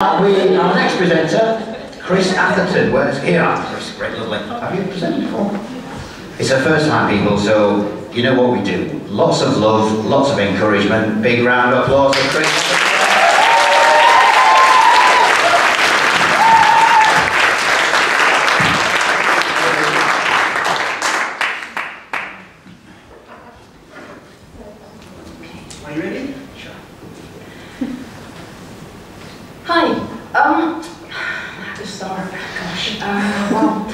Our next presenter, Chris Atherton. Where's here? Chris, great, lovely. Have you presented before? It's her first time, people, so you know what we do. Lots of love, lots of encouragement. Big round of applause for Chris. Are you ready? Sure. Hi. How to start? Gosh. Well,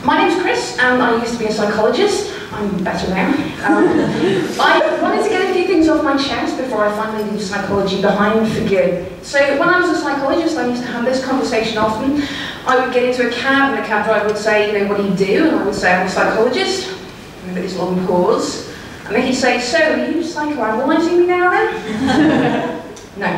my name's Chris, and I used to be a psychologist. I'm better now. I wanted to get a few things off my chest before I finally leave psychology behind for good. So when I was a psychologist, I used to have this conversation often. I would get into a cab, and the cab driver would say, you know, what do you do? And I would say, I'm a psychologist. And this long pause. And then he'd say, so, are you psychoanalyzing me now then? No.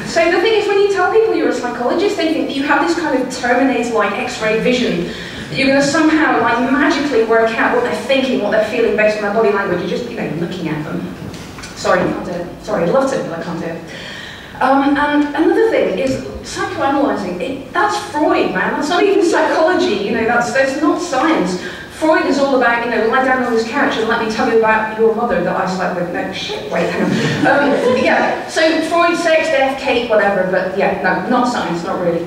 So the thing is, when you tell people you're a psychologist, they think that you have this kind of Terminator-like X-ray vision. That you're going to somehow, like, magically work out what they're thinking, what they're feeling based on their body language. You're just, you know, looking at them. Sorry, you can't do it. Sorry, I'd love to, but I can't do it. And another thing is, psychoanalyzing, that's Freud, man. That's not even psychology, you know, that's not science. Freud is all about, you know, lie down on this couch and let me tell you about your mother that I slept with. No, shit, wait, hang on. Yeah, so Freud, sex, death, cake, whatever, but yeah, no, not science, not really.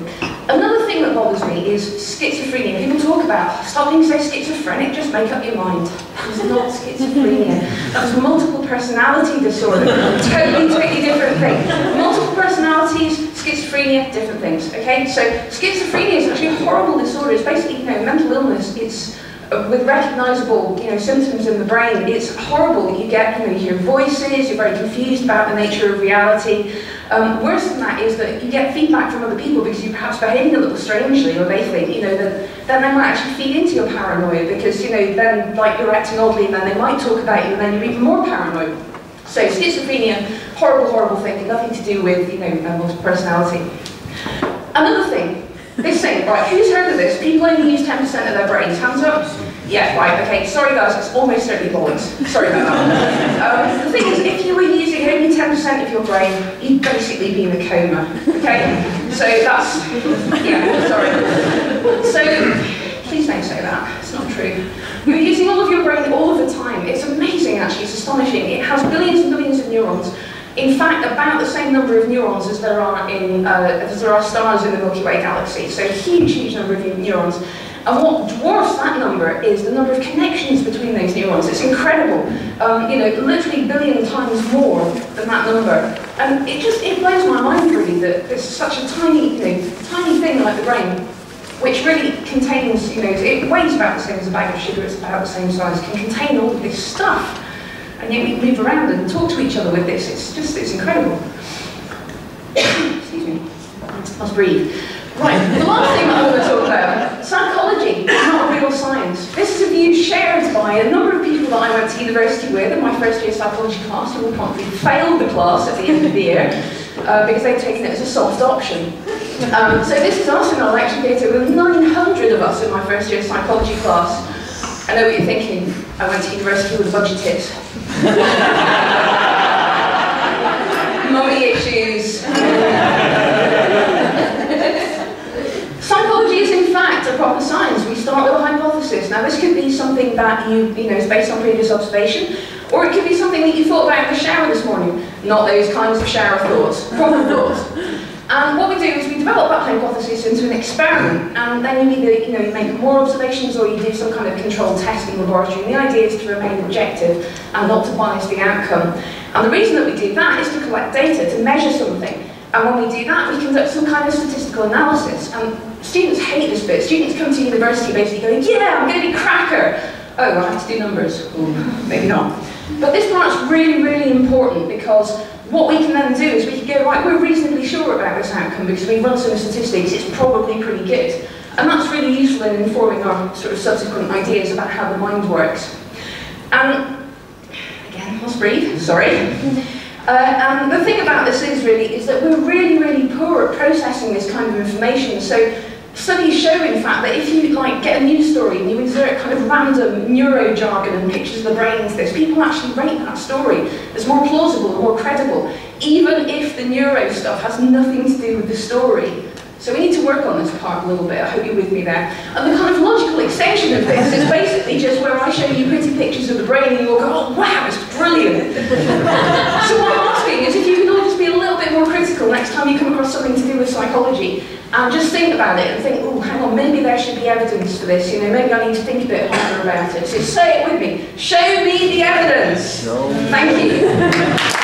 Another thing that bothers me is schizophrenia. People talk about, stop being so schizophrenic, just make up your mind. It's not schizophrenia. That's multiple personality disorder. Totally different thing. Multiple personalities, schizophrenia, different things, okay? So schizophrenia is actually a horrible disorder. It's basically, you know, mental illness. It's with recognizable, you know, symptoms in the brain. It's horrible. You get, you know, you hear voices, you're very confused about the nature of reality. Worse than that is that you get feedback from other people because you're perhaps behaving a little strangely, or they think, you know, that then they might actually feed into your paranoia because, you know, then, like, you're acting oddly and then they might talk about you and then you're even more paranoid. So schizophrenia, horrible, horrible thing, nothing to do with, you know, multiple personality. Another thing, this thing, right, who's heard of this? People only use 10% of their brains. Hands up? Yeah, right, okay, sorry guys, it's almost certainly bollocks. Sorry about that. The thing is, if you were using only 10% of your brain, you'd basically be in a coma, okay? So that's, yeah, sorry. So, please don't say that, it's not true. You're using all of your brain all of the time. It's amazing, actually, it's astonishing. It has billions and billions of neurons. In fact, about the same number of neurons as there are stars in the Milky Way galaxy. So huge, huge number of neurons. And what dwarfs that number is the number of connections between those neurons. It's incredible. You know, literally a billion times more than that number. And it blows my mind really that there's such a tiny, you know, tiny thing like the brain, which really contains, you know, it weighs about the same as a bag of sugar, it's about the same size, can contain all of this stuff. And yet we move around and talk to each other with this. It's incredible. Excuse me. Let's breathe. Right, the last thing I want to talk about, psychology is not a real science. This is a view shared by a number of people that I went to university with in my first year psychology class, who all promptly failed the class at the end of the year because they'd taken it as a soft option. So this is us in our lecture theatre. There were 900 of us in my first year psychology class. I know what you're thinking. I went to university with a bunch of tits. Mummy issues. Psychology is in fact a proper science. We start with a hypothesis. Now this could be something that you know is based on previous observation, or it could be something that you thought about in the shower this morning. Not those kinds of shower thoughts, proper thoughts. And what we do is we develop that hypothesis into an experiment, and then you either, you know, you make more observations or you do some kind of controlled test in the laboratory. And the idea is to remain objective and not to bias the outcome. And the reason that we do that is to collect data, to measure something. And when we do that, we conduct some kind of statistical analysis. And students hate this bit. Students come to university basically going, yeah, I'm going to be cracker. Oh, I have to do numbers. Ooh, maybe not. But this part's really, really important because what we can then do is we can go, right, we're reasonably sure about this outcome because we run some statistics, it's probably pretty good. And that's really useful in informing our sort of subsequent ideas about how the mind works. And again, let's breathe, sorry. And the thing about this is that we're really, really poor at processing this kind of information. So studies show, in fact, that if you like get a news story and you insert kind of random neuro jargon and pictures of the brain into this, people actually rate that story as more plausible and more credible, even if the neuro stuff has nothing to do with the story. So we need to work on this part a little bit. I hope you're with me there. And the kind of logical extension of this is basically just where I show you pretty pictures of the brain and you all go, oh wow, it's brilliant. So what I'm asking is if you can all just be a little bit more critical next time you come across something to do with psychology, and just think about it and think, oh, hang on, maybe there should be evidence for this, you know, maybe I need to think a bit harder about it. So say it with me. Show me the evidence. No. Thank you.